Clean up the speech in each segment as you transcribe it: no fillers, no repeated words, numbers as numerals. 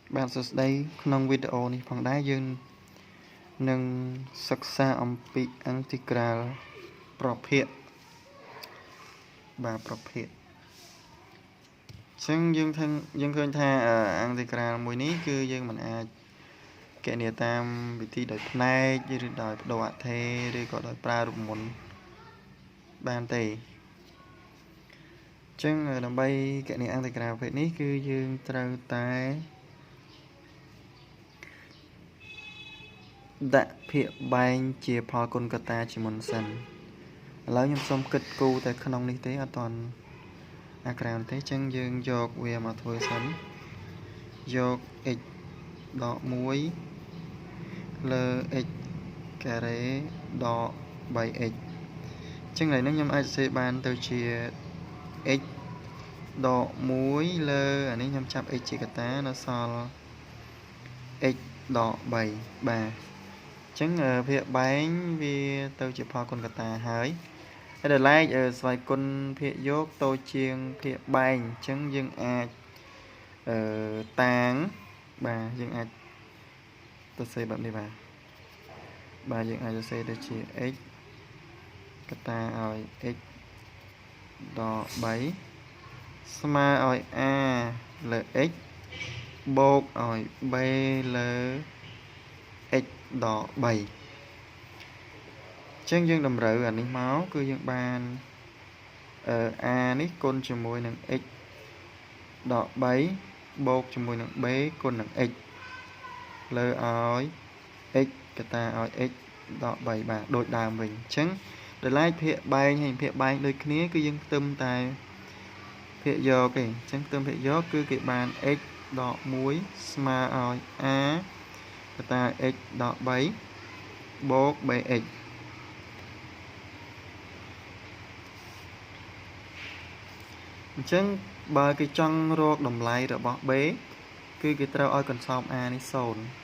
bạn sẽ đâyក្នុងវីដេអូនេះផងដែរយើងនឹងសិក្សាអំពី integral ប្រភេទបាទប្រភេទចឹងយើងឃើញថា integral មួយនេះគឺយើងមិនអាចគណនាតាមវិធីដោយផ្នែកឬដោយបដូរអថេរឬក៏ដោយប្រើរូបមន្តបានទេចឹងដើម្បីគណនា integral ប្រភេទនេះគឺយើងត្រូវតែដាក់ភាគបែងជាផលគុណកតាជាមុនសិនឥឡូវខ្ញុំសូមគិតគូរតែក្នុងនេះទេអត់ទាន់អាក្រានទេចឹងយើងយកវាមកធ្វើសិនយក x ដក1លើ x ការ៉េដក 3x ចឹងឥឡូវនេះខ្ញុំអាចសរសេរបានទៅជា x ដក1លើអានេះខ្ញុំចាប់ x ជាកតានៅសល់ x ដក3បាទចឹងភាគបែងវាទៅជាផលគុណកតាហើយហើយដល់ឡែកស្វ័យគុណភាគយកតូចជាងភាគបែងចឹងយើងអាចតាងបាទយើងអាចសរសេរបែបនេះបាទយើងអាចសរសេរទៅជា x កតាឲ្យ x ដក3ស្មើឲ្យ a លើ x បូកឲ្យ b លើ x ដក3ចឹងយើងតម្រូវអានេះមកគឺយើងបានa នេះគុណជាមួយនឹង x ដក3បូកជាមួយនឹង b គុណនឹង x លើឲ្យ x កតាឲ្យ x ដក3បាទដូចដើមវិញអញ្ចឹងដល់ឡែកភាគបែងហើយភាគបែងដូចគ្នាគឺយើងផ្ទឹមតែភាគយកទេអញ្ចឹងផ្ទឹមភាគយកគឺគេបាន x ដក1ស្មើឲ្យ a កតា x ដក3បូក bx អញ្ចឹងបើគេចង់រកតម្លៃរបស់ b គឺគេត្រូវឲ្យកន្សោម a នេះ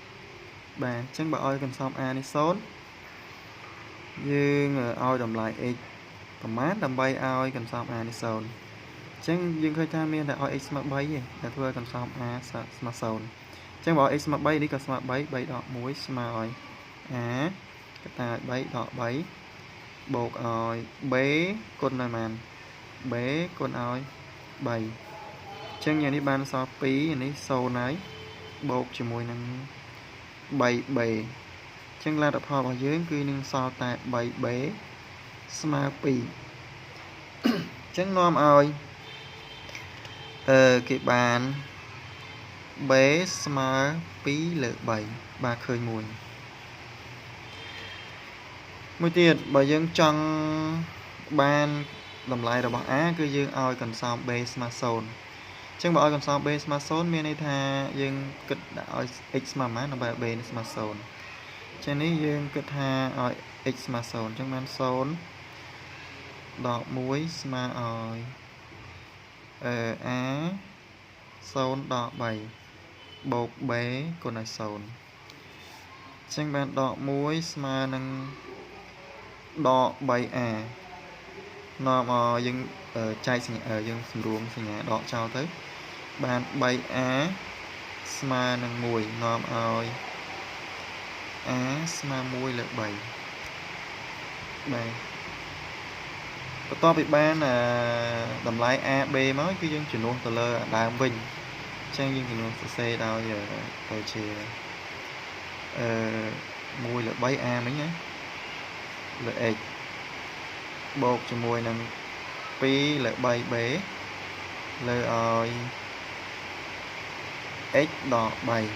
0បាទអញ្ចឹងបើឲ្យកន្សោម a នេះ0យើងឲ្យតម្លៃ x ប្រមាណដើម្បីឲ្យកន្សោម a នេះ0អញ្ចឹងយើងឃើញថាមានតែឲ្យ x ស្មើ3ទេតែធ្វើឲ្យកន្សោម a ស្មើ0អញ្ចឹងបើ x ស្មើ3នេះក៏ស្មើ3 3ដក1ស្មើឲ្យ a កតាឲ្យ3ដក3បូកឲ្យ b គុណឲ្យប៉ុន្មាន b គុណឲ្យ3អញ្ចឹងយ៉ាងនេះបានសល់2អានេះ0ហើយបូកជាមួយនឹង 3b អញ្ចឹងលទ្ធផលរបស់យើងគឺនឹងសល់តែ 3b ស្មើ2អញ្ចឹងនាំឲ្យគេបាន b ស្មើ2លើ3បាទឃើញមួយទៀតបើយើងចង់បានតម្លៃរបស់ a គឺយើងឲ្យកន្សោម b ស្មើ0អញ្ចឹងបើឲ្យកន្សោម b ស្មើ0មានន័យថាយើងគិតដាក់ឲ្យ x ស្មើប៉ុន្មានដើម្បីឲ្យ b នេះស្មើ0អញ្ចឹងនេះយើងគិតថាឲ្យ x ស្មើ0អញ្ចឹងបាន0ដក1ស្មើឲ្យa 0ដក3បូក b គុណឲ្យ0អញ្ចឹងបានដក1ស្មើនឹងដក 3a នាំឲ្យយើងចែកសញ្ញាយើងសម្រួមសញ្ញាដកចោលទៅបាន 3a ស្មើនឹង1នាំឲ្យ a ស្មើ1លើ3បាទបន្ទាប់ពីបានតម្លៃ ab មកគឺយើងជំនួសទៅលើដើមវិញអញ្ចឹងយើងជំនួសសរសេរដោយទៅជា1លើ 3a មិញណាលើ x បូកជាមួយនឹង2លើ 3b លើឲ្យ x ដក3អញ្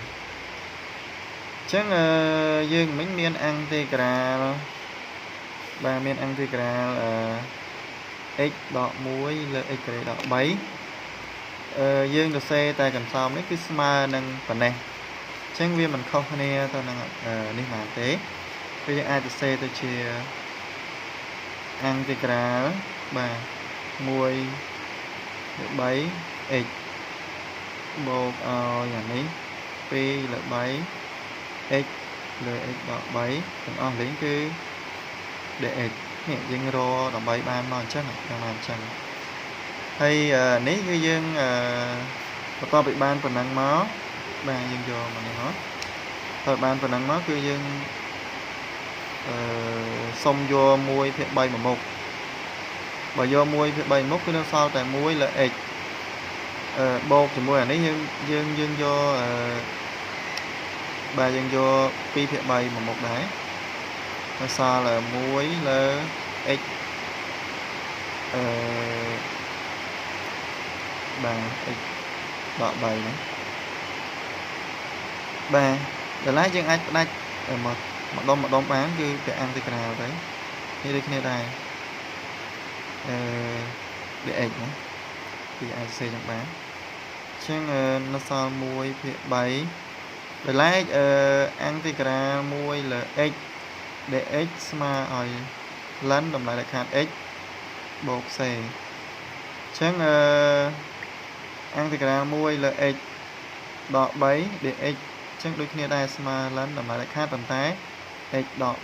ចឹងយើងមិញមាន integral បាទមាន integral x ដក1លើ x ការ៉េដក3យើងសរសេរតែកន្សោមនេះគឺស្មើនឹងប៉ុណ្ណេះអញ្ចឹងវាមិនខុសគ្នាទៅនឹងនេះបានទេគឺយើងអាចសរសេរទៅជា integral បាទ1លើ 3x បូកឲ្យអានេះ2លើ 3x លើ x ដក3ទាំងអស់លេងគឺ dx នេះយើងរកដើម្បីបានមកអញ្ចឹងបានអញ្ចឹងហើយនេះគឺយើងបន្ទាប់ពីបានប៉ុណ្ណឹងមក បាទយើងយកមកនេះមកហើយបានប៉ុណ្ណឹងមកគឺយើងសុំយក1/3មកមុខបើយក1/3មុខគឺនៅសល់តែ1លើ x បូកជាមួយអានេះយើងយកបាទយើងយក2/3មកមុខដែរនៅសល់1លើ x បាទ x ដក3ហ្នឹងបាទដល់ហើយយើងអាចផ្ដាច់ម្ដុំបានគឺពាក់អង់ទីក្រាលទៅនេះដូចគ្នាដែរdx ណាគឺអាចសេចឹងបានអញ្ចឹងនៅសល់1/3ដល់ឡែកអង់ទីក្រាល1លើ x dx ស្មើឲ្យលិនតម្លៃលក្ខខណ្ឌ x បូក c អញ្ចឹងអង់ទីក្រាល1លើ x ដក3 dx អញ្ចឹងដូចគ្នាដែរស្មើលិនតម្លៃលក្ខខណ្ឌប៉ុន្តែ x ដក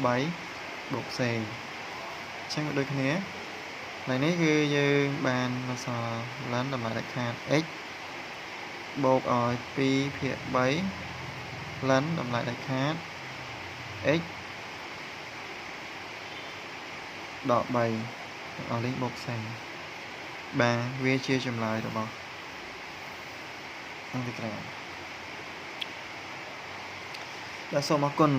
3បូក c អញ្ចឹងដូចគ្នាថ្ងៃនេះគឺយើងបានមកសល់លិនតម្លៃលក្ខខណ្ឌ x បូកឲ្យ2/3លិនតម្លៃលក្ខខណ្ឌ x ដក3អស់លេខបូក c បាទវាជាចម្លើយរបស់អន្តរក្រាលបាទសូមអរគុណ